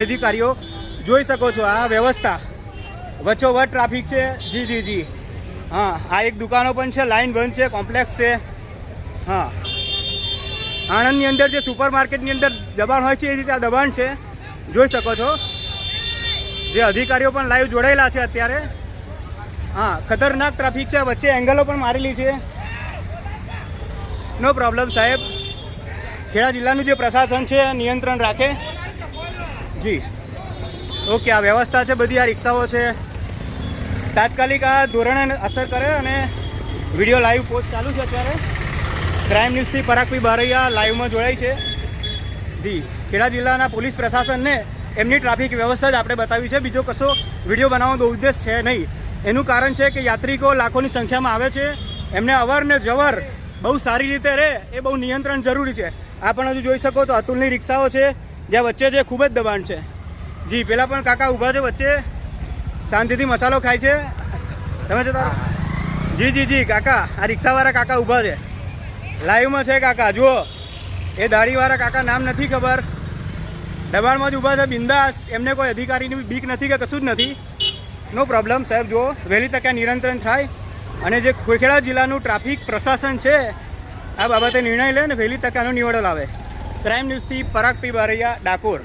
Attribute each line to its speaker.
Speaker 1: અધિકારીઓ જોઈ શકો છો આ વ્યવસ્થા વચ્ચોવચ્ચ ટ્રાફિક છે। જી જી જી હા, આ એક દુકાનો પણ છે, લાઈન બંધ છે, કોમ્પ્લેક્સ છે। હા, આણંદની અંદર જે સુપર માર્કેટની અંદર દબાણ હોય છે એ રીતે આ દબાણ છે, જોઈ શકો છો। જે અધિકારીઓ પણ લાઈવ જોડાયેલા છે અત્યારે। હા, ખતરનાક ટ્રાફિક છે, વચ્ચે એંગલો પણ મારેલી છે। નો પ્રોબ્લેમ સાહેબ, ખેડા જિલ્લાનું જે પ્રશાસન છે નિયંત્રણ રાખે। જી ઓકે, આ વ્યવસ્થા છે બધી, આ રિક્ષાઓ છે, તાત્કાલિક આ ધોરણે અસર કરે અને વિડીયો લાઈવ પોસ્ટ ચાલુ છે અત્યારે। ક્રાઇમ ન્યૂઝથી પરાગભાઈ બારૈયા લાઈવમાં જોડાય છે। જી, ખેડા જિલ્લાના પોલીસ પ્રશાસનને એમની ટ્રાફિક વ્યવસ્થા જ આપણે બતાવી છે, બીજો કશો વિડીયો બનાવવાનો ઉદ્દેશ છે નહીં। એનું કારણ છે કે યાત્રિકો લાખોની સંખ્યામાં આવે છે, એમને અવર ને જવર બહુ સારી રીતે રહે એ બહુ નિયંત્રણ જરૂરી છે। આ પણ હજુ જોઈ શકો તો અતુલની રિક્ષાઓ છે, જ્યાં વચ્ચે જે ખૂબ જ દબાણ છે। જી, પેલા પણ કાકા ઊભા છે વચ્ચે, શાંતિથી મસાલો ખાય છે। તમે જતા જી જી જી કાકા, આ રિક્ષાવાળા કાકા ઊભા છે, લાઈવમાં છે કાકા, જુઓ એ દાઢીવાળા કાકા, નામ નથી ખબર, દબાણમાં જ ઊભા છે બિંદાસ, એમને કોઈ અધિકારીની બીક નથી કે કશું જ નથી। નો પ્રોબ્લેમ સાહેબ, જુઓ વહેલી તકે નિયંત્રણ થાય અને જે ખેડા જિલ્લાનું ટ્રાફિક પ્રશાસન છે આ બાબતે નિર્ણય લે ને વહેલી તકે આનો નિવાડો લાવે। ક્રાઇમ ન્યૂઝથી પરાગભાઈ બારૈયા, ડાકોર।